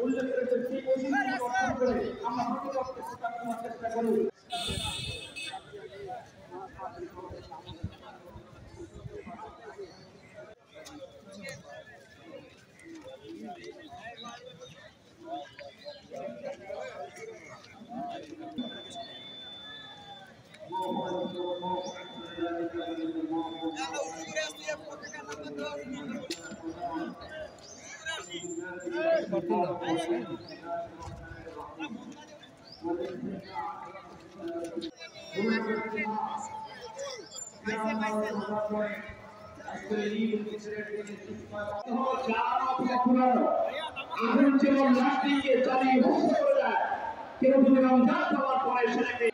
উল্লেখ করেছেন সেই ঐতিহ্যকে রক্ষা করে আমরা প্রতিপক্ষের চেষ্টা করি। আগুন যেমন লাশটিকে চালিয়ে ধ্বংস করে দেয়, কেউ যদি রমজান খাওয়ার পরে সেটাকে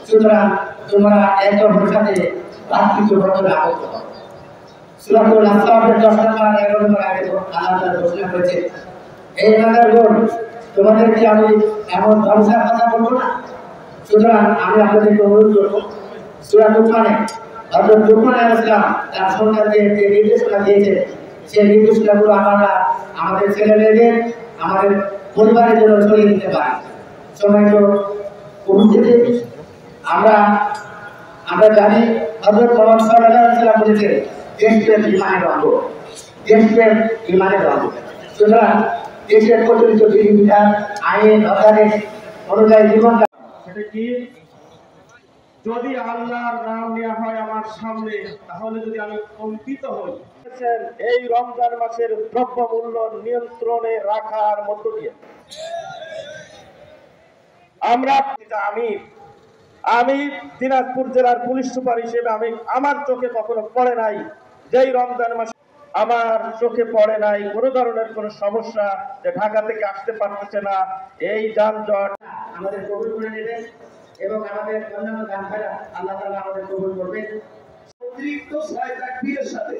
সুতরাং তোমরা একে অপরের সাথে ভ্রাতৃত্ববোধে আবদ্ধ হও। সূরাতুল আহজাবের 10 নম্বর 11 নম্বর আয়াতে আল্লাহ তাআলা ঘোষণা করেছে, এই ইমানদারগণ, তোমাদেরকে আমি এমন ধ্বংসের কথা বলবো না। সুতরাং আমি আপনাদেরকে অনুরোধ করবো, সূরা লুকমানে হযরত লুকমান আলাইহিস সালাম তার সন্তানদের যে নির্দেশনা দিয়েছে, সেই নির্দেশনাগুলো আমরা আমাদের ছেলে মেয়েদের, আমাদের পরিবারের জন্য ছড়িয়ে দিতে পারি। সম্মানিত উপস্থিতি, আমরা জানি হযরত মুহাম্মদ সাল্লাল্লাহু আলাইহি ওয়াসাল্লাম বলেছেন, দেশপ্রেম ঈমানের অঙ্গ, দেশপ্রেম ঈমানের অঙ্গ। সুতরাং দেশের প্রচলিত বিধিবিধান, আইন অধ্যাদেশ অনুযায়ী জীবনটা সেটা কি? যদি আল্লাহর নাম নেওয়া হয় আমার সামনে, তাহলে যদি আমি কম্পিত হই। এই রমজান মাসের দ্রব্য মূল্য নিয়ন্ত্রণে রাখার মধ্য দিয়ে আমি দিনাজপুর জেলার পুলিশ সুপার হিসেবে আমার চোখে কখনো পড়ে নাই যেই রমজান মাসে আমার চোখে পড়ে নাই কোনো ধরনের কোনো সমস্যা, যে ঢাকা থেকে আসতে পারতেছে না, এই যানজট আমাদের কবুল করে নেবেন এবং আমাদের অন্যান্য গান ভাইরা আল্লাহ তাআলা আমাদের কবুল করবেন। অতিরিক্ত 6 তাকবীরের সাথে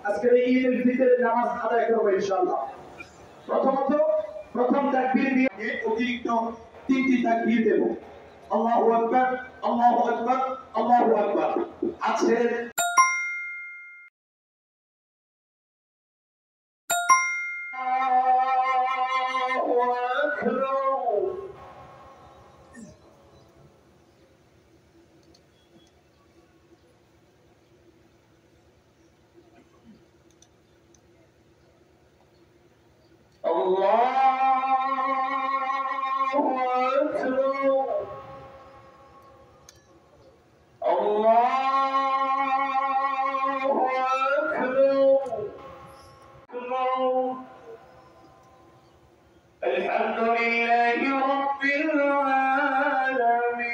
আজকের এই ঈদের ভিতরে নামাজ আদায় করব ইনশাআল্লাহ। প্রথম তাকবীর দিয়ে অতিরিক্ত 3টি তাকবীর দেব। আল্লাহু আকবার, আল্লাহু আকবার, আল্লাহু আকবার। আজকের الحمد لله رب العالمين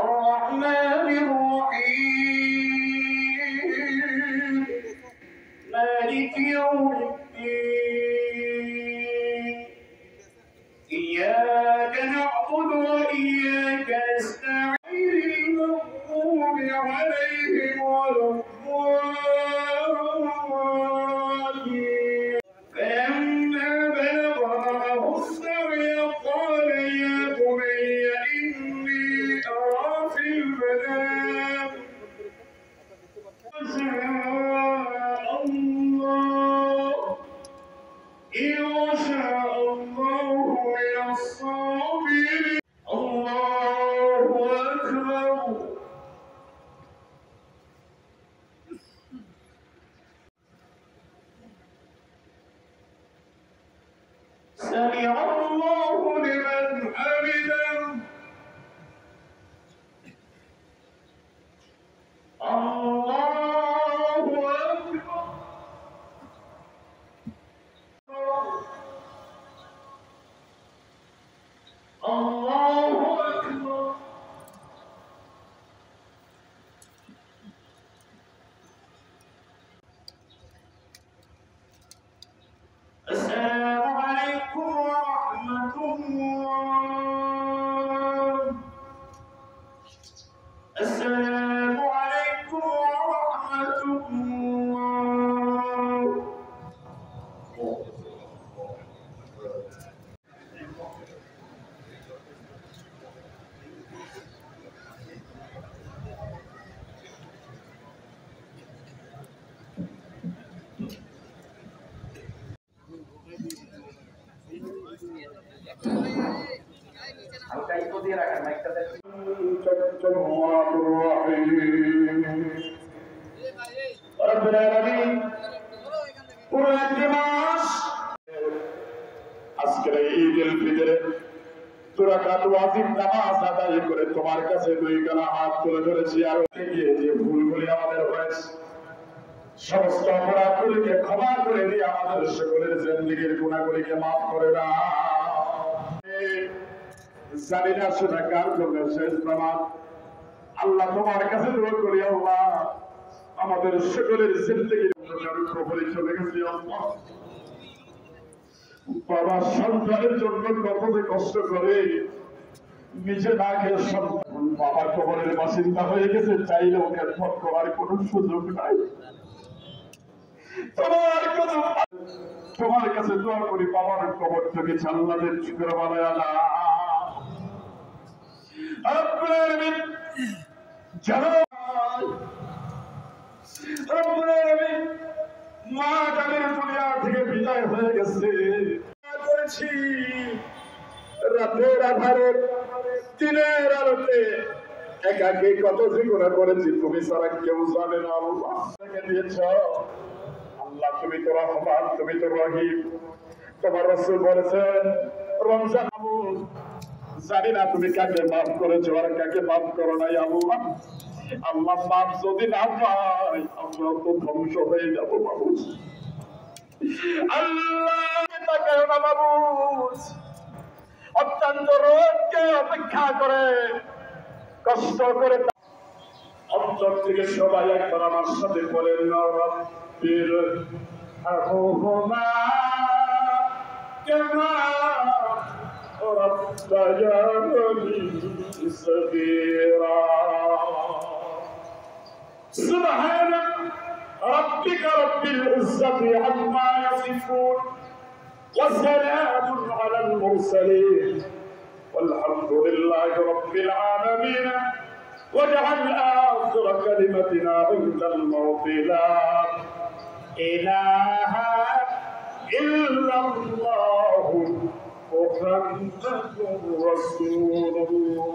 الرحمن الرحيم مالك يوم الدين إياك نعبد وإياك نستعين المغضوب عليهم ولا الضالين فلما بلغ معه السعي قال يا بني إني أرى في المنام إن شاء الله من الصابرين. الله দায়িত্ব দিয়ে রাখেন মাইকটা দেখেন। রব্বুল আলামিন পুরো একটি মাস আজকের এই ঈদুল ফিতরে দুরাকাত ওয়াজিব নামাজ আদায় করে তোমার কাছে দুই গানা হাত তুলে ধরেছি। আর গিয়ে যে ভুলগুলি আমাদের হয়েছে সমস্ত অপরাধগুলিকে ক্ষমা করে দিয়ে আমাদের সকলের জিন্দেগীর গুনাহগুলিকে মাফ করে দাও। জানি না সেটা কার জন্য শেষ নামাজ। আল্লাহ তোমার কাছে দোয়া করি, আল্লাহ আমাদের সকলের জিন্দেগীর কবরে চলে গেছি। আল্লাহ বাবা সন্তানের জন্য কত যে কষ্ট করে নিজে না খেয়ে সন্তান বাবার কবরের বাসিন্দা হয়ে গেছে, চাইলে ওকে ফট করার কোনো সুযোগ নাই। তোমার কাছে দোয়া করি বাবার কবর থেকে জান্নাতের টুকরা বানায় না। মা তাদের দুনিয়া থেকে বিদায় হয়ে গেছে করেছি রাতের আধারে দিনের আলোতে একাকে কত জীবন করেছি তুমি ছাড়া কেউ জানে না। আল্লাহ দিয়েছ আল্লাহ, তুমি তো রহমান, তুমি তো রহিম। তোমার রাসূল বলেছেন রমজান জানি না তুমি কাকে মাফ করেছো আর কাকে মাফ করো নাই। আল্লাহ আল্লাহ মাফ যদি না পাই আমরা তো ধ্বংস হয়ে যাবো মাবুদ। আল্লাহ তাকাও না মাবুদ, অত্যন্ত রোগকে অপেক্ষা করে কষ্ট করে অন্তর থেকে সবাই একবার আমার সাথে বলেন রব্বির আরহুমা কামা রব্বায়ানি সগীরা। সুবহান ربك رب العزة عما يصفون وسلام على المرسلين والحمد لله رب العالمين. واجعل آخر كلمتنا عند الموت لا إله إلا الله محمد رسول الله.